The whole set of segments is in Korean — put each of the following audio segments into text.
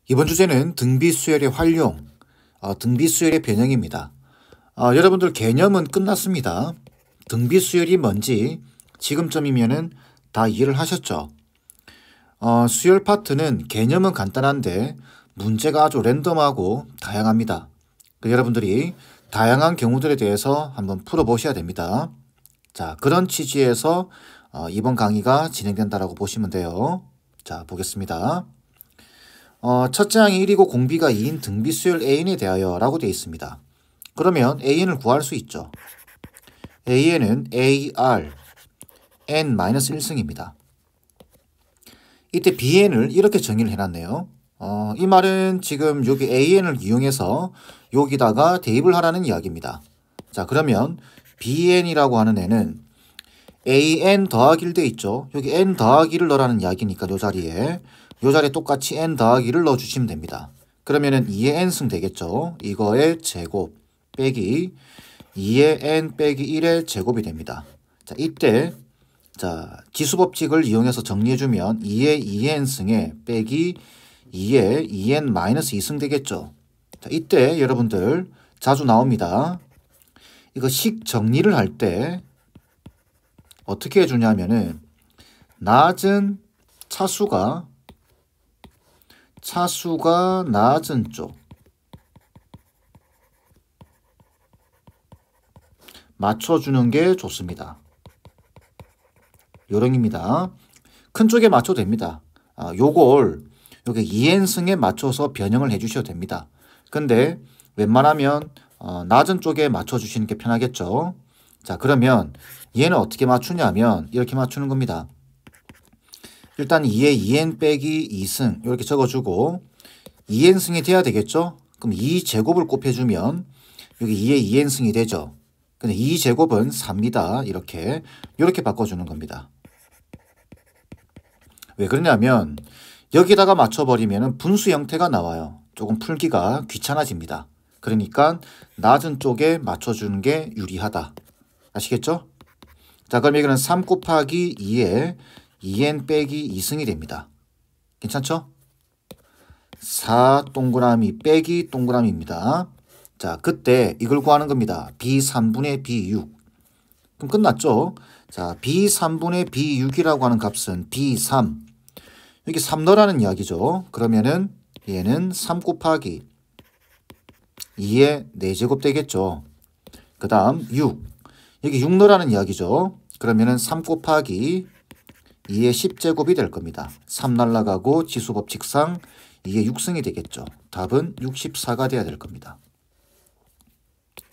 이번 주제는 등비수열의 활용, 등비수열의 변형입니다. 여러분들 개념은 끝났습니다. 등비수열이 뭔지 지금쯤이면은 다 이해를 하셨죠? 수열 파트는 개념은 간단한데 문제가 아주 랜덤하고 다양합니다. 여러분들이 다양한 경우들에 대해서 한번 풀어보셔야 됩니다. 자, 그런 취지에서 이번 강의가 진행된다라고 보시면 돼요. 자, 보겠습니다. 첫째 항이 1이고 공비가 2인 등비수열 AN에 대하여 라고 되어 있습니다. 그러면 AN을 구할 수 있죠. AN은 AR N-1승입니다. 이때 BN을 이렇게 정의를 해놨네요. 이 말은 지금 여기 AN을 이용해서 여기다가 대입을 하라는 이야기입니다. 자, 그러면 BN이라고 하는 애는 AN 더하기를 돼 있죠. 여기 N 더하기를 넣으라는 이야기니까 요 자리에 똑같이 N 더하기를 넣어주시면 됩니다. 그러면은 2의 N승 되겠죠. 이거의 제곱 빼기 2의 N 빼기 1의 제곱이 됩니다. 자, 이때 지수법칙을 이용해서 정리해주면 2의 2N승에 빼기 2의 2N-2승 되겠죠. 자, 이때 여러분들 자주 나옵니다. 이거 식 정리를 할 때 어떻게 해주냐면은 낮은 차수가 낮은 쪽 맞춰주는 게 좋습니다. 요령입니다. 큰 쪽에 맞춰도 됩니다. 요걸 여기 2n승에 맞춰서 변형을 해주셔도 됩니다. 근데 웬만하면 낮은 쪽에 맞춰주시는 게 편하겠죠. 자, 그러면 얘는 어떻게 맞추냐면 이렇게 맞추는 겁니다. 일단 2에 2n 빼기 2승 이렇게 적어주고 2n승이 돼야 되겠죠? 그럼 2제곱을 곱해주면 여기 2에 2n승이 되죠. 근데 2제곱은 4입니다. 이렇게 바꿔주는 겁니다. 왜 그러냐면 여기다가 맞춰버리면 분수 형태가 나와요. 조금 풀기가 귀찮아집니다. 그러니까 낮은 쪽에 맞춰주는 게 유리하다. 아시겠죠? 자, 그럼 여기는 3 곱하기 2에 2n 빼기 2승이 됩니다. 괜찮죠? 4 동그라미 빼기 동그라미입니다. 자, 그때 이걸 구하는 겁니다. B3분의 B6. 그럼 끝났죠? 자, B3분의 B6이라고 하는 값은 B3. 여기 3 넣으라는 이야기죠. 그러면은 얘는 3 곱하기 2의 4제곱 되겠죠. 그 다음 6. 여기 6 넣으라는 이야기죠. 그러면은 3 곱하기 2의 10제곱이 될 겁니다. 3 날라가고 지수법칙상 이게 6승이 되겠죠. 답은 64가 돼야 될 겁니다.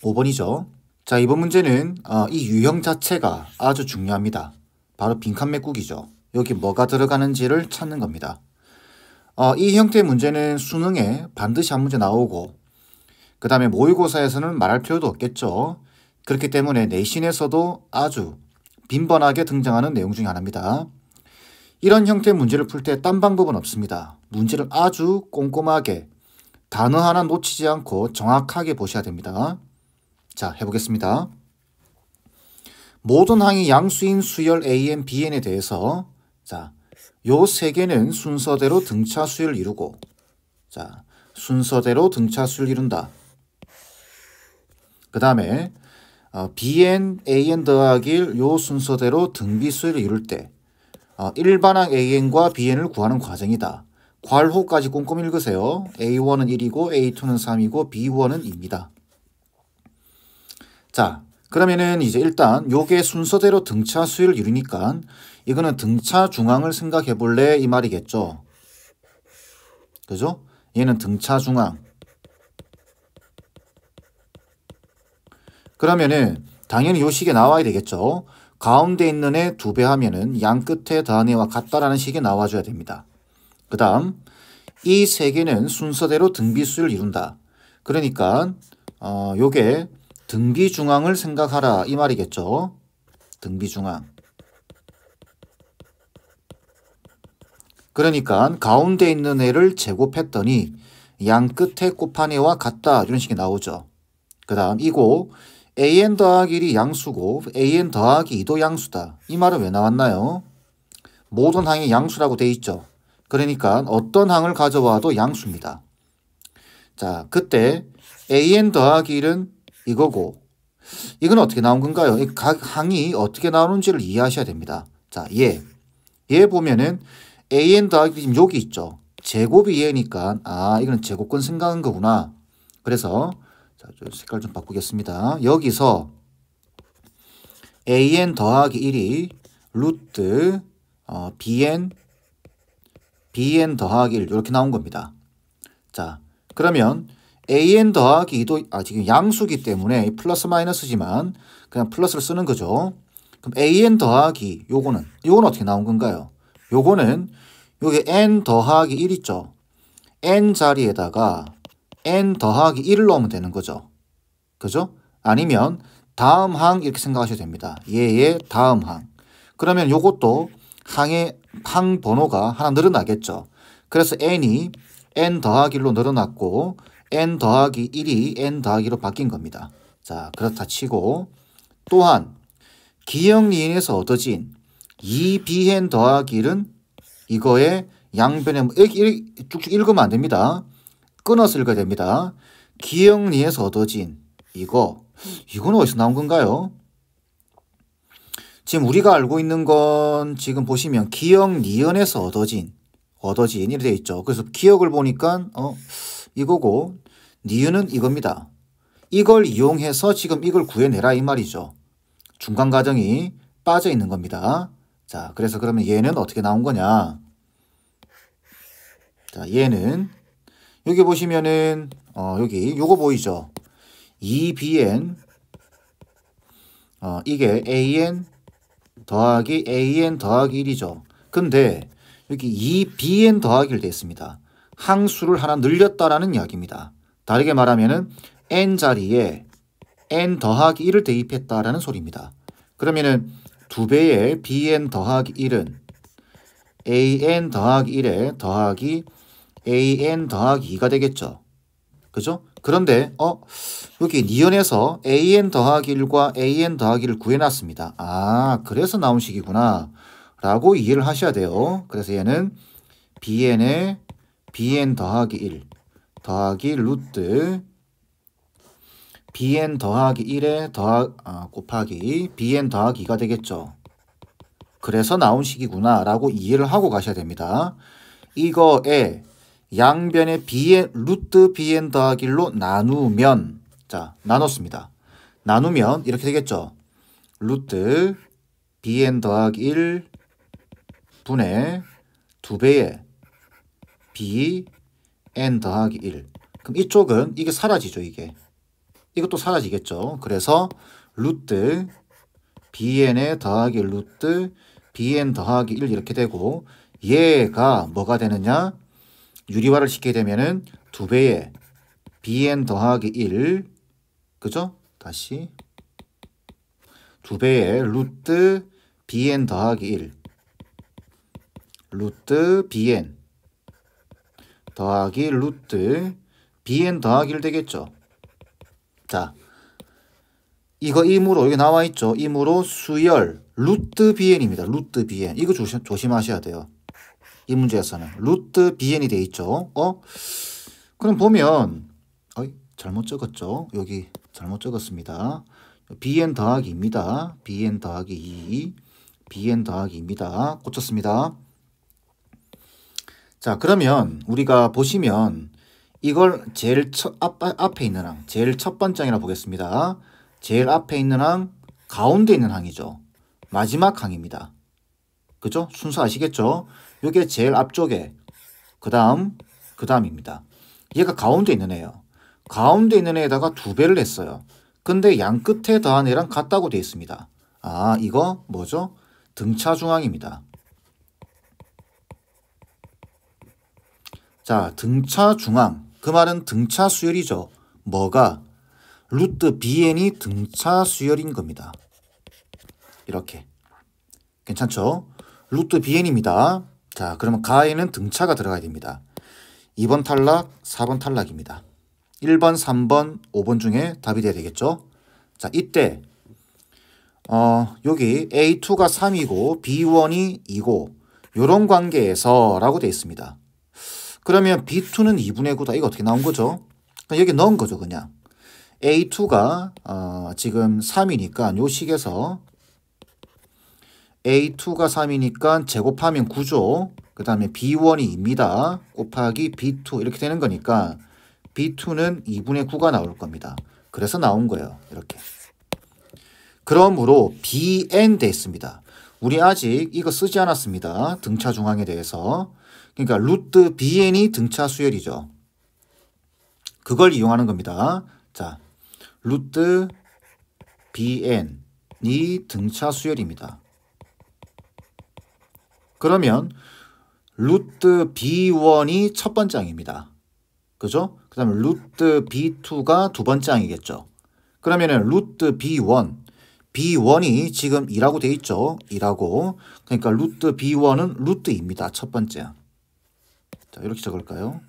5번이죠. 자, 이번 문제는 이 유형 자체가 아주 중요합니다. 바로 빈칸 메꾸기죠. 여기 뭐가 들어가는지를 찾는 겁니다. 이 형태의 문제는 수능에 반드시 한 문제 나오고 그 다음에 모의고사에서는 말할 필요도 없겠죠. 그렇기 때문에 내신에서도 아주 빈번하게 등장하는 내용 중에 하나입니다. 이런 형태의 문제를 풀 때 딴 방법은 없습니다. 문제를 아주 꼼꼼하게 단어 하나 놓치지 않고 정확하게 보셔야 됩니다. 자, 해보겠습니다. 모든 항이 양수인 수열 AN, BN에 대해서 요 세 개는 순서대로 등차 수열을 이루고 순서대로 등차 수열을 이룬다. 그 다음에 BN, AN 더하기 요 순서대로 등비 수열을 이룰 때 일반항 AN과 BN을 구하는 과정이다. 괄호까지 꼼꼼히 읽으세요. A1은 1이고 A2는 3이고 B1은 2입니다. 자, 그러면은 이제 일단 요게 순서대로 등차 수열을 이루니까 이거는 등차 중앙을 생각해 볼래 이 말이겠죠. 그죠? 얘는 등차 중앙. 그러면은 당연히 요 식에 나와야 되겠죠. 가운데 있는 애 2배 하면은 양 끝에 더한 애와 같다라는 식이 나와줘야 됩니다. 그 다음 이 세 개는 순서대로 등비수를 이룬다. 그러니까 요게 등비중앙을 생각하라 이 말이겠죠. 등비중앙. 그러니까 가운데 있는 애를 제곱했더니 양 끝에 곱한 애와 같다 이런 식이 나오죠. 그 다음 이고 AN 더하기 1이 양수고 AN 더하기 2도 양수다. 이 말은 왜 나왔나요? 모든 항이 양수라고 돼 있죠. 그러니까 어떤 항을 가져와도 양수입니다. 자, 그때 an 더하기 1은 이거고 이건 어떻게 나온 건가요? 각 항이 어떻게 나오는지를 이해하셔야 됩니다. 자, 얘 보면은 an 더하기 지금 여기 있죠. 제곱이 얘니까 이거는 제곱권 생각한 거구나. 그래서 자, 색깔 좀 바꾸겠습니다. 여기서 an 더하기 1이 루트 bn 더하기 1 이렇게 나온 겁니다. 자, 그러면 an 더하기 2도 지금 양수기 때문에 플러스 마이너스지만 그냥 플러스를 쓰는 거죠. 그럼 an 더하기 요거는 어떻게 나온 건가요? 요거는 여기 n 더하기 1 있죠. n 자리에다가 n 더하기 1을 넣으면 되는 거죠. 그죠? 아니면 다음 항 이렇게 생각하셔도 됩니다. 얘의 다음 항. 그러면 요것도 항 번호가 하나 늘어나겠죠. 그래서 n이 n 더하기 1로 늘어났고 n 더하기 1이 n 더하기 2로 바뀐 겁니다. 자, 그렇다 치고 또한 기역리인에서 얻어진 2bn 더하기 1은 이거의 양변에 이렇게 쭉쭉 읽으면 안 됩니다. 끊어서 읽어야 됩니다. 기역리에서 얻어진 이건 어디서 나온 건가요? 지금 우리가 알고 있는 건 지금 보시면 기역니은에서 얻어진 이렇게 되어 있죠. 그래서 기역을 보니까 이거고 니은은 이겁니다. 이걸 이용해서 지금 이걸 구해내라 이 말이죠. 중간 과정이 빠져 있는 겁니다. 자, 그래서 그러면 얘는 어떻게 나온 거냐? 자, 얘는 여기 보시면은 여기 요거 보이죠? 2bn 이게 an 더하기 1이죠. 근데 여기 2bn 더하기 1 됐습니다. 항수를 하나 늘렸다라는 이야기입니다. 다르게 말하면은 n 자리에 n 더하기 1을 대입했다라는 소리입니다. 그러면은 2배의 bn 더하기 1은 an 더하기 1에 더하기 an 더하기 2가 되겠죠. 그죠? 그런데 여기 니은에서 an 더하기 1과 an 더하기 1을 구해놨습니다. 그래서 나온 식이구나 라고 이해를 하셔야 돼요. 그래서 얘는 bn에 bn 더하기 1 더하기 루트 bn 더하기 1에 곱하기 bn 더하기 2가 되겠죠. 그래서 나온 식이구나 라고 이해를 하고 가셔야 됩니다. 이거에 양변의 루트 bn 더하기 1로 나누면 자, 나눴습니다. 나누면 이렇게 되겠죠. 루트 bn 더하기 1 분의 2배의 bn 더하기 1. 그럼 이쪽은 이게 사라지죠. 이것도 사라지겠죠. 그래서 루트 bn에 더하기 루트 bn 더하기 1 이렇게 되고 얘가 뭐가 되느냐? 유리화를 시키게 되면은 2배의 bn 더하기 1 그죠? 다시 2배의 루트 bn 더하기 1 루트 bn 더하기 루트 bn 더하기 1 되겠죠. 자, 이거 임으로 여기 나와 있죠. 임으로 수열 루트 bn입니다. 루트 bn 이거 조심하셔야 돼요. 이 문제에서는 루트 bn이 돼 있죠. 그럼 보면 잘못 적었죠. 여기 잘못 적었습니다. bn 더하기 2입니다. bn 더하기 2 bn 더하기 2입니다. 고쳤습니다. 자, 그러면 우리가 보시면 이걸 제일 앞에 있는 항, 제일 첫 번째 항이라 보겠습니다. 제일 앞에 있는 항, 가운데 있는 항이죠. 마지막 항입니다. 그죠? 순서 아시겠죠? 이게 제일 앞쪽에 그 다음입니다. 얘가 가운데 있는 애예요. 가운데 있는 애에다가 2배를 했어요. 근데 양 끝에 더한 애랑 같다고 되어 있습니다. 이거 뭐죠? 등차 중항입니다. 자, 등차 중항. 그 말은 등차 수열이죠. 뭐가? 루트 bn이 등차 수열인 겁니다. 이렇게. 괜찮죠? 루트 bn입니다. 자, 그러면 가에는 등차가 들어가야 됩니다. 2번 탈락, 4번 탈락입니다. 1번, 3번, 5번 중에 답이 돼야 되겠죠? 자, 이때 여기 A2가 3이고 B1이 2고 요런 관계에서 라고 되어 있습니다. 그러면 B2는 2분의 9다. 이거 어떻게 나온 거죠? 여기 넣은 거죠, 그냥. A2가 지금 3이니까 요 식에서 A2가 3이니까 제곱하면 9죠. 그 다음에 B1이 2입니다. 곱하기 B2 이렇게 되는 거니까 B2는 2분의 9가 나올 겁니다. 그래서 나온 거예요. 이렇게. 그러므로 BN 돼 있습니다. 우리 아직 이거 쓰지 않았습니다. 등차 중항에 대해서. 그러니까 루트 BN이 등차 수열이죠. 그걸 이용하는 겁니다. 자, 루트 BN이 등차 수열입니다. 그러면 루트 B1이 첫 번째 항입니다. 그죠? 그 다음에 루트 B2가 두 번째 항이겠죠. 그러면은 루트 B1이 지금 2라고 돼 있죠. 2라고. 그러니까 루트 B1은 루트 2입니다. 첫 번째 항. 자, 이렇게 적을까요?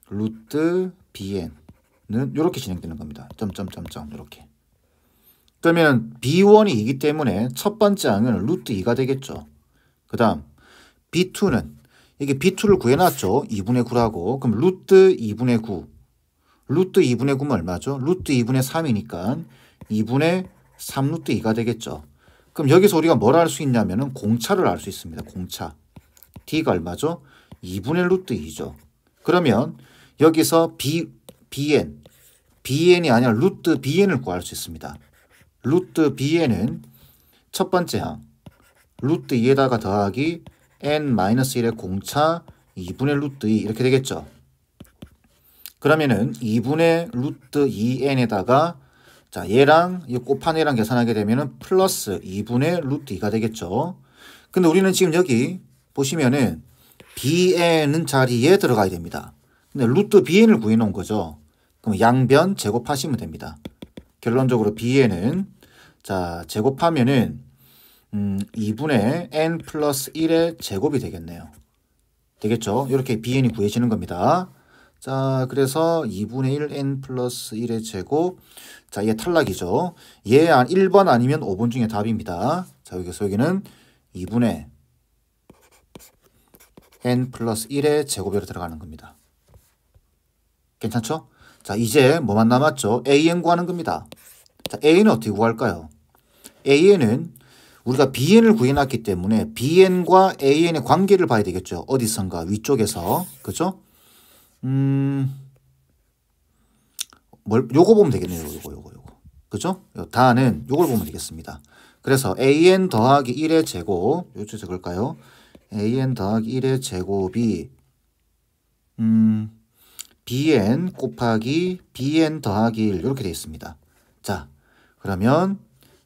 루트 BN은 이렇게 진행되는 겁니다. 점점점점 이렇게. 그러면 B1이 2이기 때문에 첫 번째 항은 루트 2가 되겠죠. 그 다음 B2는 이게 B2를 구해놨죠. 2분의 9라고. 그럼 루트 2분의 9. 루트 2분의 9면 얼마죠? 루트 2분의 3이니까 2분의 3 루트 2가 되겠죠. 그럼 여기서 우리가 뭘 알 수 있냐면은 공차를 알 수 있습니다. 공차. D가 얼마죠? 2분의 루트 2죠. 그러면 여기서 BN이 아니라 루트 BN을 구할 수 있습니다. 루트 BN은 첫 번째 항 루트 2에다가 더하기 n-1의 공차 2분의 루트 2 이렇게 되겠죠. 그러면은 2분의 루트 2n에다가 자 얘랑 이 곱한 얘랑 계산하게 되면은 플러스 2분의 루트 2가 되겠죠. 근데 우리는 지금 여기 보시면은 bn은 자리에 들어가야 됩니다. 근데 루트 bn을 구해 놓은 거죠. 그럼 양변 제곱하시면 됩니다. 결론적으로 bn은 자 제곱하면은 2분의 n 플러스 1의 제곱이 되겠네요. 되겠죠? 이렇게 bn이 구해지는 겁니다. 자, 그래서 2분의 1 n 플러스 1의 제곱. 자, 얘 탈락이죠. 얘 1번 아니면 5번 중에 답입니다. 자, 여기는 2분의 n 플러스 1의 제곱으로 들어가는 겁니다. 괜찮죠? 자, 이제 뭐만 남았죠? an 구하는 겁니다. 자, an은 어떻게 구할까요? an은 우리가 bn을 구해놨기 때문에 bn과 an의 관계를 봐야 되겠죠. 어디선가 위쪽에서. 그죠? 요거 보면 되겠네요. 요거. 그죠? 다는 요걸 보면 되겠습니다. 그래서 an 더하기 1의 제곱, 요쪽 적을까요? an 더하기 1의 제곱이 bn 곱하기 bn 더하기 1 이렇게 되어 있습니다. 자, 그러면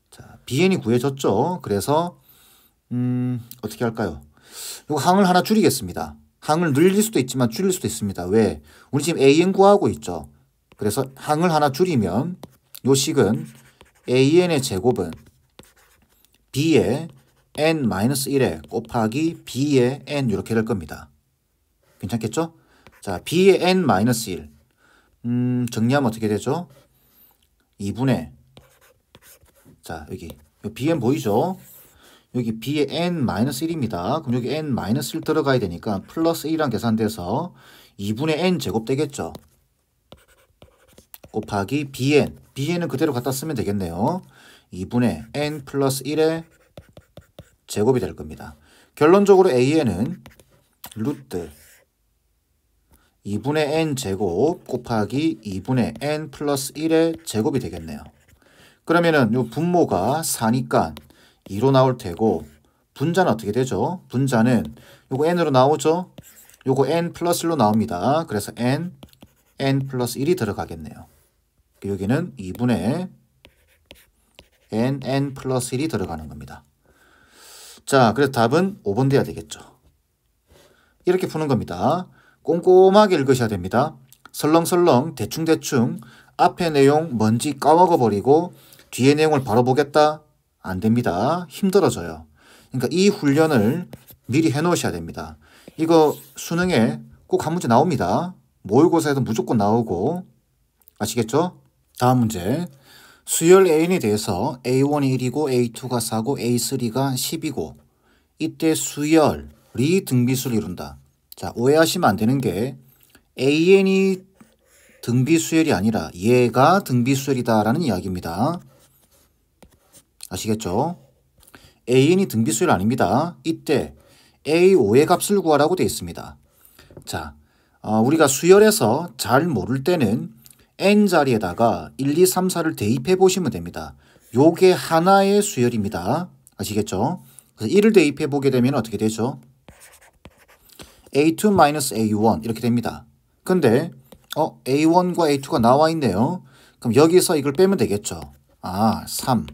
자, bn이 구해졌죠. 그래서 어떻게 할까요? 이거 항을 하나 줄이겠습니다. 항을 늘릴 수도 있지만 줄일 수도 있습니다. 왜? 우리 지금 an 구하고 있죠. 그래서 항을 하나 줄이면 요 식은 an의 제곱은 b의 n-1에 곱하기 b의 n 이렇게 될 겁니다. 괜찮겠죠? 자, b의 n-1 정리하면 어떻게 되죠? 2분의 자, 여기 bn 보이죠? 여기 b의 n-1입니다. 그럼 여기 n-1 들어가야 되니까 플러스 1이랑 계산돼서 2분의 n 제곱 되겠죠. 곱하기 bn은 그대로 갖다 쓰면 되겠네요. 2분의 n 플러스 1의 제곱이 될 겁니다. 결론적으로 an은 루트 2분의 n 제곱 곱하기 2분의 n 플러스 1의 제곱이 되겠네요. 그러면은 요 분모가 4니까 2로 나올 테고 분자는 어떻게 되죠? 분자는 요거 n으로 나오죠? 요거 n 플러스 1로 나옵니다. 그래서 n 플러스 1이 들어가겠네요. 여기는 2분의 n 플러스 1이 들어가는 겁니다. 자, 그래서 답은 5번 돼야 되겠죠. 이렇게 푸는 겁니다. 꼼꼼하게 읽으셔야 됩니다. 설렁설렁 대충대충 앞에 내용 먼지 까먹어버리고 뒤에 내용을 바로 보겠다? 안 됩니다. 힘들어져요. 그러니까 이 훈련을 미리 해놓으셔야 됩니다. 이거 수능에 꼭 한 문제 나옵니다. 모의고사에도 무조건 나오고 아시겠죠? 다음 문제. 수열 AN에 대해서 A1이 1이고 A2가 4고 A3가 10이고 이때 수열이 등비수를 이룬다. 자, 오해하시면 안 되는 게 AN이 등비수열이 아니라 얘가 등비수열이다라는 이야기입니다. 아시겠죠? AN이 등비수열 아닙니다. 이때 A5의 값을 구하라고 되어 있습니다. 자, 우리가 수열에서 잘 모를 때는 n 자리에다가 1, 2, 3, 4를 대입해 보시면 됩니다. 요게 하나의 수열입니다. 아시겠죠? 그래서 1을 대입해 보게 되면 어떻게 되죠? A2-A1 이렇게 됩니다. 근데 A1과 A2가 나와 있네요. 그럼 여기서 이걸 빼면 되겠죠. 3.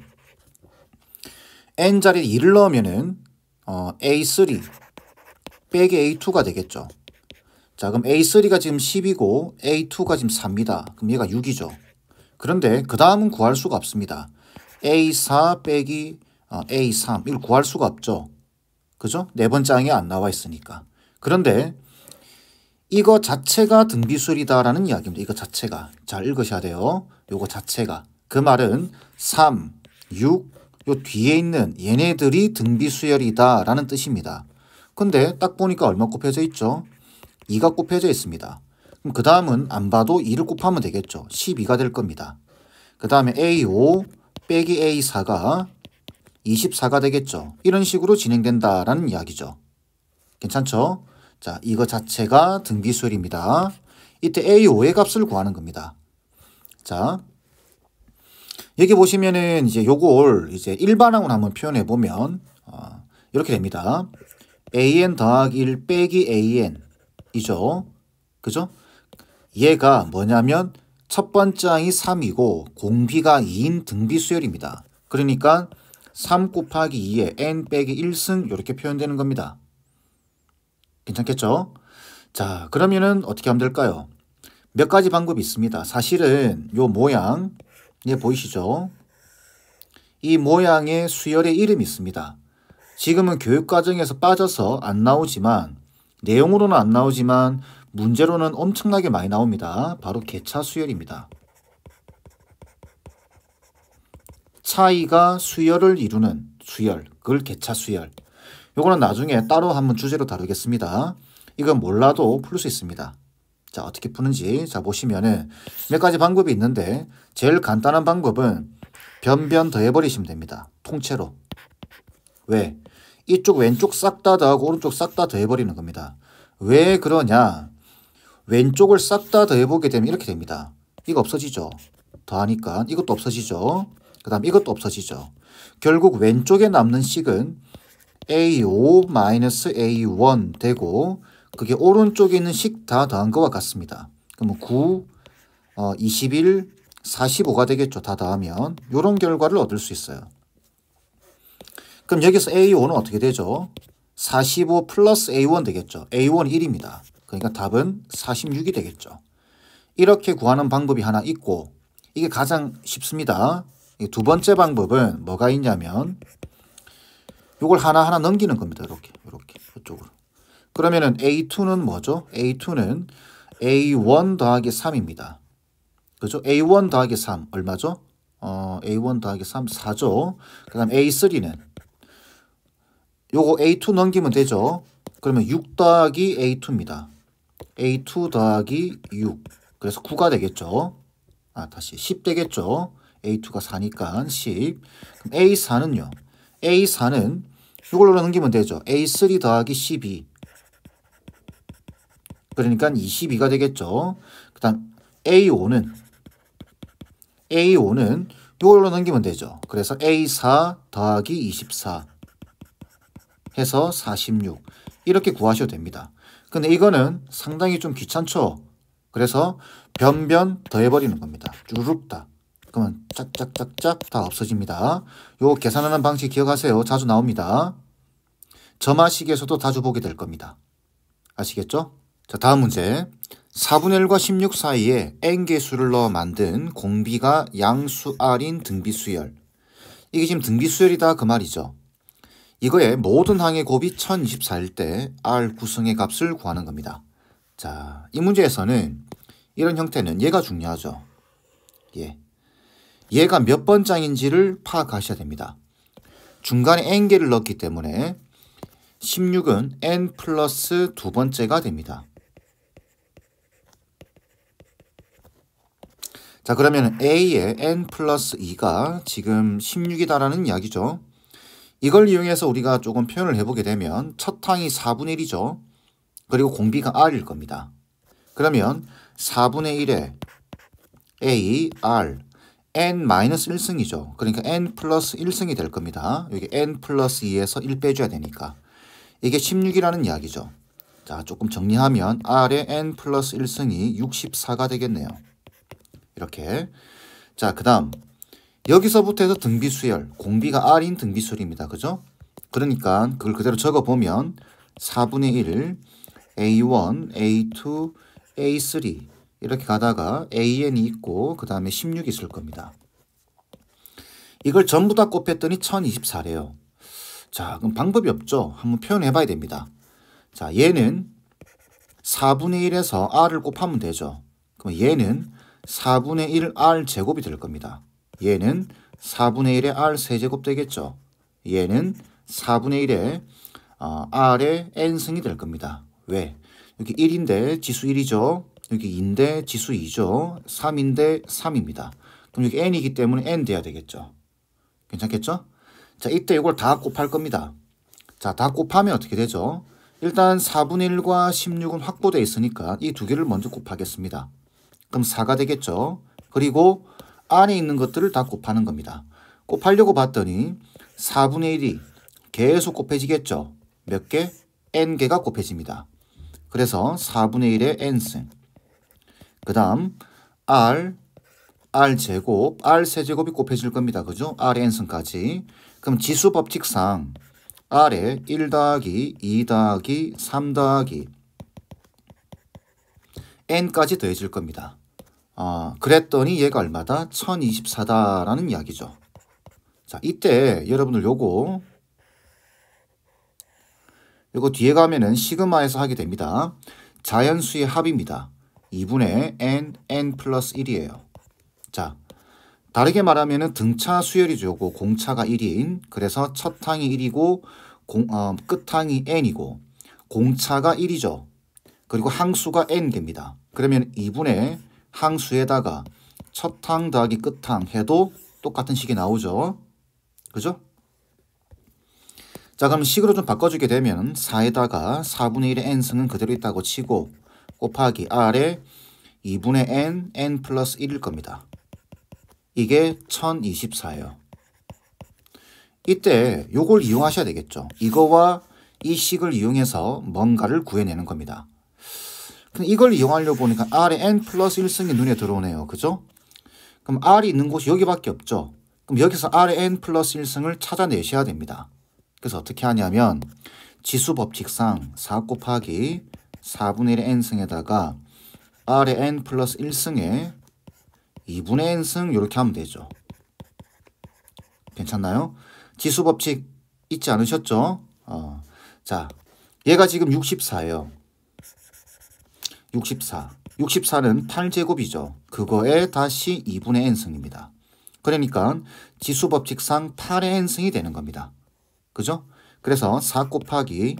n자리에 2를 넣으면은 A3 빼기 A2가 되겠죠. 자, 그럼 A3가 지금 10이고 A2가 지금 4입니다. 그럼 얘가 6이죠. 그런데 그 다음은 구할 수가 없습니다. A4 빼기 A3 이걸 구할 수가 없죠. 그죠? 네 번째 항에 안 나와 있으니까. 그런데 이거 자체가 등비수열이다라는 이야기입니다. 이거 자체가. 잘 읽으셔야 돼요. 요거 자체가. 그 말은 3, 6, 요 뒤에 있는 얘네들이 등비수열이다라는 뜻입니다. 근데 딱 보니까 얼마 곱해져 있죠? 2가 곱해져 있습니다. 그럼 그 다음은 안 봐도 2를 곱하면 되겠죠. 12가 될 겁니다. 그 다음에 A5 빼기 A4가 24가 되겠죠. 이런 식으로 진행된다라는 이야기죠. 괜찮죠? 자, 이거 자체가 등비수열입니다. 이때 A5의 값을 구하는 겁니다. 자, 여기 보시면은 이제 요걸 이제 일반항으로 한번 표현해 보면 이렇게 됩니다. AN 더하기 1 빼기 AN 이죠. 그죠? 얘가 뭐냐면 첫 번째 항이 3이고 공비가 2인 등비수열입니다. 그러니까 3 곱하기 2에 n 빼기 1승 이렇게 표현되는 겁니다. 괜찮겠죠? 자, 그러면은 어떻게 하면 될까요? 몇 가지 방법이 있습니다. 사실은 요 모양 얘 보이시죠? 이 모양의 수열의 이름이 있습니다. 지금은 교육과정에서 빠져서 안 나오지만 내용으로는 안 나오지만 문제로는 엄청나게 많이 나옵니다. 바로 개차수열입니다. 차이가 수열을 이루는 수열, 그걸 개차수열. 요거는 나중에 따로 한번 주제로 다루겠습니다. 이건 몰라도 풀 수 있습니다. 자, 어떻게 푸는지 자 보시면은 몇 가지 방법이 있는데 제일 간단한 방법은 변변 더해버리시면 됩니다. 통째로. 왜? 이쪽 왼쪽 싹 다 더하고 오른쪽 싹 다 더해버리는 겁니다. 왜 그러냐? 왼쪽을 싹 다 더해보게 되면 이렇게 됩니다. 이거 없어지죠. 더하니까 이것도 없어지죠. 그 다음 이것도 없어지죠. 결국 왼쪽에 남는 식은 A5-A1 되고 그게 오른쪽에 있는 식 다 더한 것과 같습니다. 그러면 9, 21, 45가 되겠죠. 다 더하면 이런 결과를 얻을 수 있어요. 그럼 여기서 A5는 어떻게 되죠? 45 플러스 A1 되겠죠. A1 1입니다. 그러니까 답은 46이 되겠죠. 이렇게 구하는 방법이 하나 있고 이게 가장 쉽습니다. 두 번째 방법은 뭐가 있냐면 이걸 하나하나 넘기는 겁니다. 이렇게 이쪽으로. 그러면은 A2는 뭐죠? A2는 A1 더하기 3입니다. 그죠? A1 더하기 3 얼마죠? A1 더하기 3 4죠. 그 다음 A3는 요거 A2 넘기면 되죠. 그러면 6 더하기 A2입니다. A2 더하기 6. 그래서 9가 되겠죠. 다시 10 되겠죠. A2가 4니까 10. 그럼 A4는요. A4는 이걸로 넘기면 되죠. A3 더하기 12. 그러니까 22가 되겠죠. 그 다음 A5는 이걸로 넘기면 되죠. 그래서 A4 더하기 24 해서 46 이렇게 구하셔도 됩니다. 근데 이거는 상당히 좀 귀찮죠. 그래서 변변 더해버리는 겁니다. 쭈룩 다. 그러면 짝짝짝짝 다 없어집니다. 요 계산하는 방식 기억하세요. 자주 나옵니다. 점화식에서도 자주 보게 될 겁니다. 아시겠죠? 자, 다음 문제. 4분의 1과 16 사이에 n개수를 넣어 만든 공비가 양수 R인 등비수열. 이게 지금 등비수열이다 그 말이죠. 이거의 모든 항의 곱이 1024일 때 R 구성의 값을 구하는 겁니다. 자, 이 문제에서는 이런 형태는 얘가 중요하죠. 예. 얘가 몇 번장인지를 파악하셔야 됩니다. 중간에 n개를 넣었기 때문에 16은 n 플러스 두 번째가 됩니다. 자, 그러면 a의 n 플러스 2가 지금 16이다라는 이야기죠. 이걸 이용해서 우리가 조금 표현을 해보게 되면 첫 항이 4분의 1이죠. 그리고 공비가 r일 겁니다. 그러면 4분의 1에 a, r, n-1승이죠. 그러니까 n 플러스 1승이 될 겁니다. 여기 n 플러스 2에서 1 빼줘야 되니까. 이게 16이라는 이야기죠. 자, 조금 정리하면 r의 n 플러스 1승이 64가 되겠네요. 이렇게. 자, 그 다음 여기서부터 해서 등비수열, 공비가 r인 등비수열입니다. 그죠? 그러니까 그걸 그대로 적어보면 4분의 1 a1, a2, a3 이렇게 가다가 an이 있고 그 다음에 16이 있을 겁니다. 이걸 전부 다 곱했더니 1024래요. 자, 그럼 방법이 없죠. 한번 표현해 봐야 됩니다. 자, 얘는 4분의 1에서 r을 곱하면 되죠. 그럼 얘는 4분의 1 r 제곱이 될 겁니다. 얘는 4분의 1의 r 세제곱 되겠죠. 얘는 4분의 1의 r의 n승이 될 겁니다. 왜? 여기 1인데 지수 1이죠. 여기 2인데 지수 2죠. 3인데 3입니다. 그럼 여기 n이기 때문에 n 돼야 되겠죠. 괜찮겠죠? 자, 이때 이걸 다 곱할 겁니다. 자, 다 곱하면 어떻게 되죠? 일단 4분의 1과 16은 확보되어 있으니까 이 두 개를 먼저 곱하겠습니다. 그럼 4가 되겠죠. 그리고 안에 있는 것들을 다 곱하는 겁니다. 곱하려고 봤더니 4분의 1이 계속 곱해지겠죠. 몇 개? n개가 곱해집니다. 그래서 4분의 1의 n승. 그 다음 r제곱, r세제곱이 곱해질 겁니다. 그죠? r의 n승까지. 그럼 지수 법칙상 r에 1 더하기 2 더하기 3 더하기 n까지 더해질 겁니다. 그랬더니 얘가 얼마다? 1024다라는 이야기죠. 자, 이때 여러분들 요거 뒤에 가면은 시그마에서 하게 됩니다. 자연수의 합입니다. 2분의 n 플러스 1이에요. 자, 다르게 말하면은 등차 수열이죠. 요거 공차가 1인. 그래서 첫 항이 1이고 끝항이 n이고 공차가 1이죠. 그리고 항수가 n개입니다. 그러면 2분의 항수에다가 첫 항 더하기 끝항 해도 똑같은 식이 나오죠. 그죠? 자, 그럼 식으로 좀 바꿔주게 되면 4에다가 4분의 1의 n승은 그대로 있다고 치고 곱하기 r에 2분의 n 플러스 1일 겁니다. 이게 1024예요. 이때 요걸 이용하셔야 되겠죠. 이거와 이 식을 이용해서 뭔가를 구해내는 겁니다. 근데 이걸 이용하려고 보니까 r의 n 플러스 1승이 눈에 들어오네요. 그죠? 그럼 r이 있는 곳이 여기밖에 없죠. 그럼 여기서 r의 n 플러스 1승을 찾아내셔야 됩니다. 그래서 어떻게 하냐면 지수 법칙상 4 곱하기 4분의 1의 n승에다가 r의 n 플러스 1승에 2분의 n승 이렇게 하면 되죠. 괜찮나요? 지수 법칙 잊지 않으셨죠? 자, 얘가 지금 64예요. 64는 8제곱이죠. 그거에 다시 2분의 n승입니다. 그러니까 지수 법칙상 8의 n승이 되는 겁니다. 그죠? 그래서 4 곱하기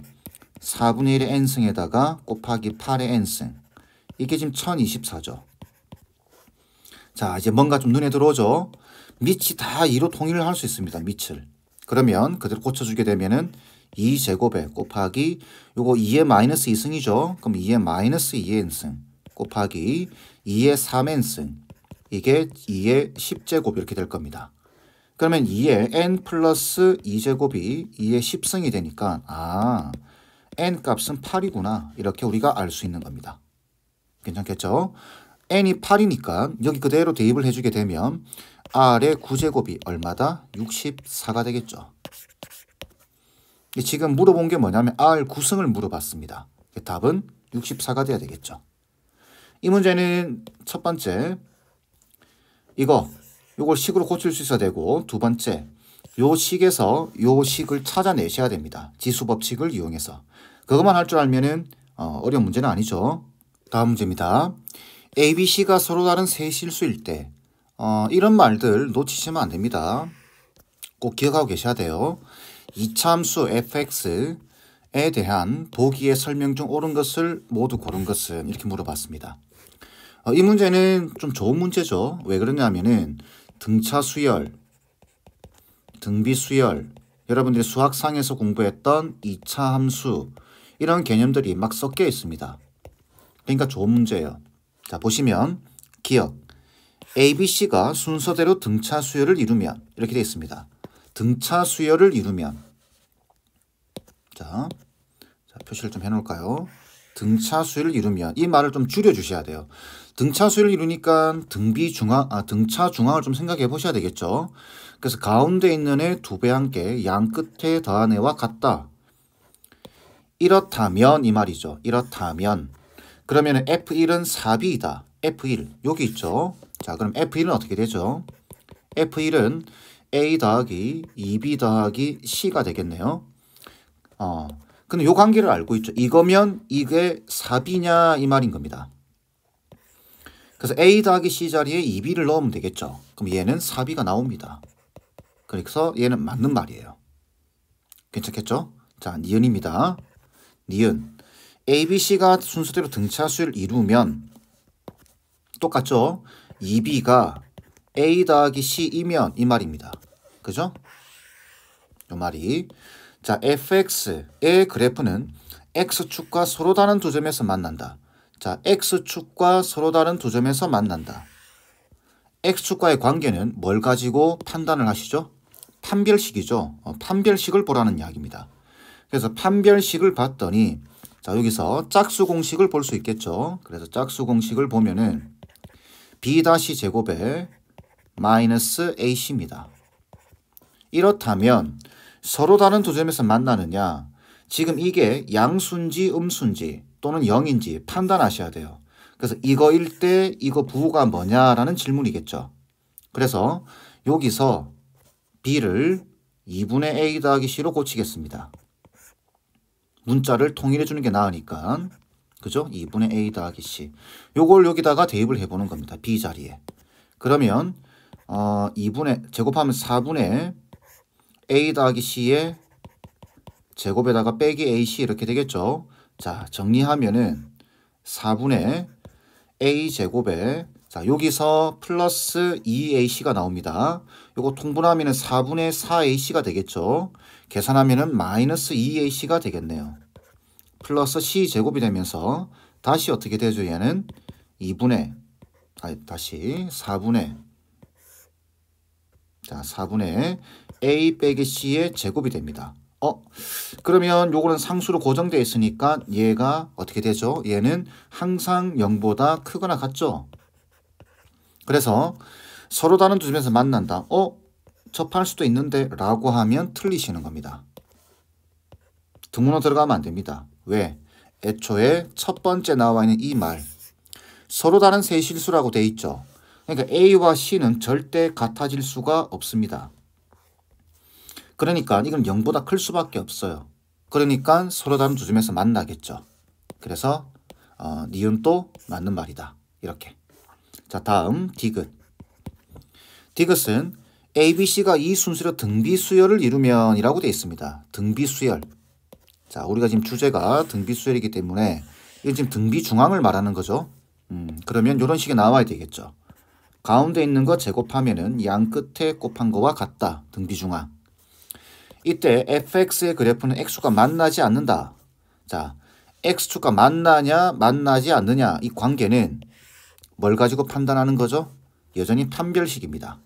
4분의 1의 n승에다가 곱하기 8의 n승. 이게 지금 1024죠. 자, 이제 뭔가 좀 눈에 들어오죠? 밑이 다 2로 통일을 할 수 있습니다. 밑을. 그러면 그대로 고쳐주게 되면은 2제곱에 곱하기 요거 2의 마이너스 2승이죠. 그럼 2의 마이너스 2의 n승 곱하기 2의 3n승. 이게 2의 10제곱 이렇게 될 겁니다. 그러면 2의 n 플러스 2제곱이 2의 10승이 되니까 n 값은 8이구나. 이렇게 우리가 알 수 있는 겁니다. 괜찮겠죠? n이 8이니까 여기 그대로 대입을 해주게 되면 r의 9제곱이 얼마다? 64가 되겠죠. 지금 물어본 게 뭐냐면 r 9승을 물어봤습니다. 답은 64가 돼야 되겠죠. 이 문제는 첫 번째 요걸 식으로 고칠 수 있어야 되고, 두 번째 요 식에서 요 식을 찾아내셔야 됩니다. 지수 법칙을 이용해서. 그것만 할 줄 알면은 어려운 문제는 아니죠. 다음 문제입니다. A, B, C가 서로 다른 세 실수일 때 이런 말들 놓치시면 안 됩니다. 꼭 기억하고 계셔야 돼요. 이차함수 fx에 대한 보기의 설명 중 옳은 것을 모두 고른 것은 이렇게 물어봤습니다. 이 문제는 좀 좋은 문제죠. 왜 그러냐면은 등차 수열, 등비 수열, 여러분들이 수학상에서 공부했던 2차 함수 이런 개념들이 막 섞여 있습니다. 그러니까 좋은 문제예요. 자, 보시면 기억 A, B, C가 순서대로 등차 수열을 이루면 이렇게 되어 있습니다. 등차 수열을 이루면 자, 표시를 좀 해놓을까요? 등차 수열을 이루면 이 말을 좀 줄여주셔야 돼요. 등차 수열을 이루니까 등차 중앙을 좀 생각해 보셔야 되겠죠. 그래서 가운데 있는 애 2배 함께 양 끝에 더한 애와 같다. 이렇다면 이 말이죠. 이렇다면 그러면 F1은 4B이다. F1 여기 있죠. 자, 그럼 F1은 어떻게 되죠? F1은 A 더하기 2B 더하기 C가 되겠네요. 근데 요 관계를 알고 있죠. 이거면 이게 4B냐 이 말인 겁니다. 그래서 A 더하기 C 자리에 2B를 넣으면 되겠죠. 그럼 얘는 4B가 나옵니다. 그래서 얘는 맞는 말이에요. 괜찮겠죠? 자, 니은입니다. 니은. A, B, C가 순서대로 등차 수를 이루면 똑같죠? 2B가 A 더하기 C이면 이 말입니다. 그죠? 이 말이. 자, fx의 그래프는 x축과 서로 다른 두 점에서 만난다. 자, x축과 서로 다른 두 점에서 만난다. x축과의 관계는 뭘 가지고 판단을 하시죠? 판별식이죠. 판별식을 보라는 이야기입니다. 그래서 판별식을 봤더니 자, 여기서 짝수 공식을 볼 수 있겠죠. 그래서 짝수 공식을 보면은 b-제곱에 마이너스 ac입니다. 이렇다면 서로 다른 두 점에서 만나느냐? 지금 이게 양수인지 음수인지 또는 0인지 판단하셔야 돼요. 그래서 이거일 때 이거 부호가 뭐냐라는 질문이겠죠. 그래서 여기서 b를 2분의 a 더하기 c로 고치겠습니다. 문자를 통일해 주는 게 나으니까. 그죠? 2분의 a 더하기 c. 요걸 여기다가 대입을 해보는 겁니다. b 자리에. 그러면 2분의 제곱하면 4분의 a 더하기 c의 제곱에다가 빼기 ac 이렇게 되겠죠. 자, 정리하면은 4분의 a 제곱에 자, 여기서 플러스 2ac가 나옵니다. 요거 통분하면은 4분의 4ac가 되겠죠. 계산하면은 마이너스 2ac가 되겠네요. 플러스 c 제곱이 되면서 다시 어떻게 되죠? 얘는 4분의 a 빼기 c의 제곱이 됩니다. 그러면 요거는 상수로 고정되어 있으니까 얘가 어떻게 되죠? 얘는 항상 0보다 크거나 같죠? 그래서 서로 다른 두 점에서 만난다. 접할 수도 있는데 라고 하면 틀리시는 겁니다. 등문어 들어가면 안 됩니다. 왜? 애초에 첫 번째 나와 있는 이 말 서로 다른 세 실수라고 돼 있죠. 그러니까 A와 C는 절대 같아질 수가 없습니다. 그러니까 이건 0보다 클 수밖에 없어요. 그러니까 서로 다른 두 점에서 만나겠죠. 그래서 니은도 맞는 말이다. 이렇게. 자, 다음 디귿. 디귿은 A, B, C가 이 순서로 등비수열을 이루면 이라고 되어 있습니다. 등비수열. 자, 우리가 지금 주제가 등비수열이기 때문에 이건 지금 등비중앙을 말하는 거죠. 그러면 이런 식이 나와야 되겠죠. 가운데 있는 거 제곱하면은 양 끝에 곱한 거와 같다. 등비중앙. 이때 fx의 그래프는 x축과 만나지 않는다. 자, x축과 만나냐 만나지 않느냐 이 관계는 뭘 가지고 판단하는 거죠? 여전히 판별식입니다.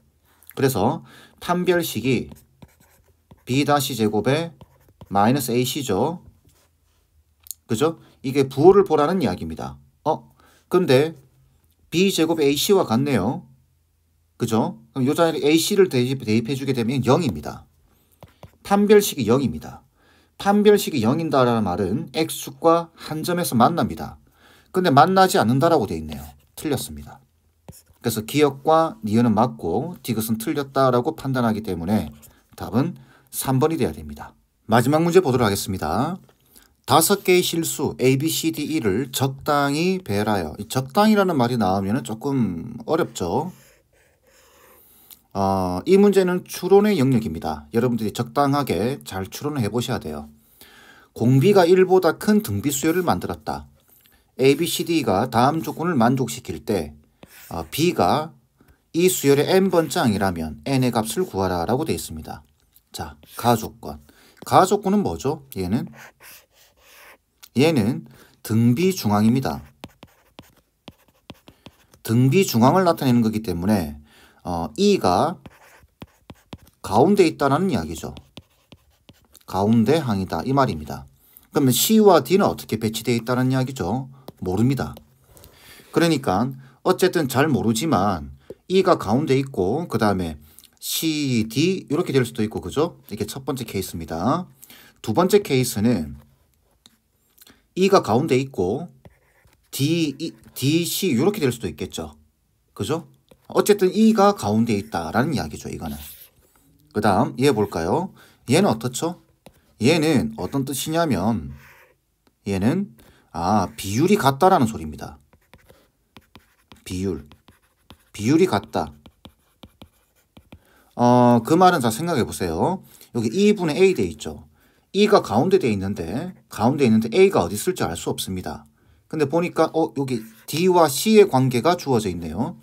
그래서 판별식이 b-제곱에 마이너스 ac죠. 그죠? 이게 부호를 보라는 이야기입니다. 근데 b제곱이 ac와 같네요. 그죠? 그럼 이 자리에 ac를 대입해 주게 되면 0입니다. 판별식이 0입니다. 판별식이 0인다라는 말은 x축과 한 점에서 만납니다. 근데 만나지 않는다라고 되어 있네요. 틀렸습니다. 그래서 기역과 니은은 맞고 디귿은 틀렸다라고 판단하기 때문에 답은 3번이 돼야 됩니다. 마지막 문제 보도록 하겠습니다. 5개의 실수 A, B, C, D, E를 적당히 배열하여. 이 적당이라는 말이 나오면 조금 어렵죠. 이 문제는 추론의 영역입니다. 여러분들이 적당하게 잘 추론을 해보셔야 돼요. 공비가 1보다 큰 등비 수열을 만들었다. A, B, C, D가 다음 조건을 만족시킬 때 B가 이 수열의 n번째 항이라면 n의 값을 구하라 라고 되어 있습니다. 자, 가조건. 가조건은 뭐죠? 얘는 등비 중앙입니다. 등비 중앙을 나타내는 거기 때문에 E가 가운데 있다는 이야기죠. 가운데 항이다 이 말입니다. 그러면 C와 D는 어떻게 배치되어 있다는 이야기죠? 모릅니다. 그러니까 어쨌든 잘 모르지만 E가 가운데 있고 그 다음에 C, D 이렇게 될 수도 있고 그죠? 이게 첫 번째 케이스입니다. 두 번째 케이스는 E가 가운데 있고 D, C 이렇게 될 수도 있겠죠. 그죠? 어쨌든 E가 가운데 있다라는 이야기죠. 이거는. 그 다음 얘 볼까요? 얘는 어떻죠? 얘는 어떤 뜻이냐면 얘는 비율이 같다라는 소리입니다. 비율이 같다. 그 말은 자 생각해 보세요. 여기 2분의 A 돼 있죠. E가 가운데 돼 있는데 A가 어디 있을지 알 수 없습니다. 근데 보니까 여기 D와 C의 관계가 주어져 있네요.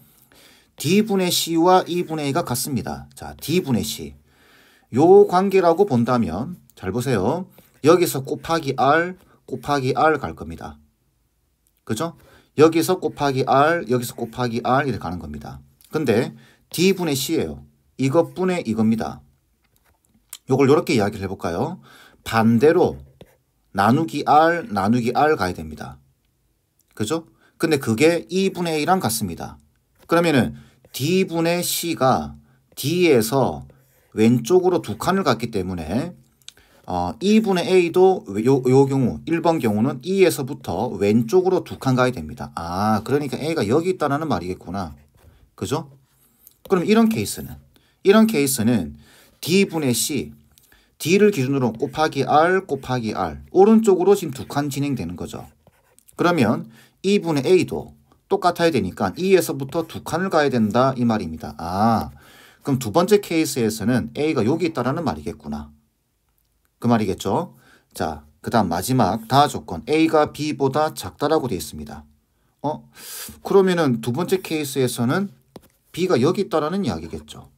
D분의 C와 2분의 A가 같습니다. 자, D분의 C. 요 관계라고 본다면 잘 보세요. 여기서 곱하기 R 갈 겁니다. 그죠? 여기서 곱하기 R, 여기서 곱하기 R 이렇게 가는 겁니다. 근데 D분의 C예요. 이것분의 이겁니다. 요걸 이렇게 이야기를 해볼까요? 반대로 나누기 R 가야 됩니다. 그죠? 근데 그게 2분의 A랑 같습니다. 그러면은 D분의 C가 D에서 왼쪽으로 두 칸을 갔기 때문에 2분의 A도 요 경우 1번 경우는 E에서부터 왼쪽으로 두 칸 가야 됩니다. 그러니까 A가 여기 있다는 말이겠구나. 그죠? 그럼 이런 케이스는 D분의 C, D를 기준으로 곱하기 R 오른쪽으로 지금 두 칸 진행되는 거죠. 그러면 2분의 A도 똑같아야 되니까 E에서부터 두 칸을 가야 된다 이 말입니다. 그럼 두 번째 케이스에서는 A가 여기 있다라는 말이겠구나. 그 말이겠죠. 자, 그 다음 마지막 다하 조건 A가 B보다 작다라고 되어 있습니다. 그러면은 두 번째 케이스에서는 B가 여기 있다라는 이야기겠죠.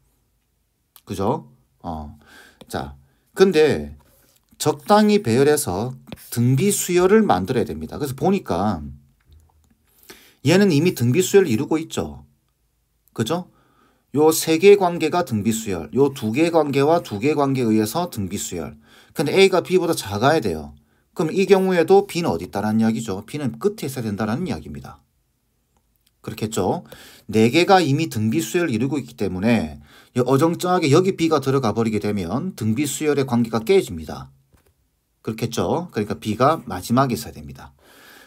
그죠? 자, 근데 적당히 배열해서 등비 수열을 만들어야 됩니다. 그래서 보니까 얘는 이미 등비 수열을 이루고 있죠. 그죠? 요 세 개의 관계가 등비 수열, 요 두 개의 관계와 두 개의 관계에 의해서 등비 수열. 근데 A가 B보다 작아야 돼요. 그럼 이 경우에도 B는 어디 있다라는 이야기죠. B는 끝에 있어야 된다는 이야기입니다. 그렇겠죠? 네 개가 이미 등비 수열을 이루고 있기 때문에 어정쩡하게 여기 B가 들어가 버리게 되면 등비 수열의 관계가 깨집니다. 그렇겠죠? 그러니까 B가 마지막에 있어야 됩니다.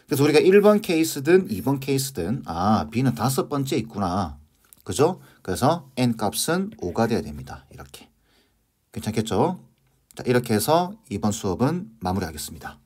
그래서 우리가 1번 케이스든 2번 케이스든 B는 다섯 번째 있구나. 그죠? 그래서 n 값은 5가 돼야 됩니다. 이렇게. 괜찮겠죠? 자, 이렇게 해서 이번 수업은 마무리하겠습니다.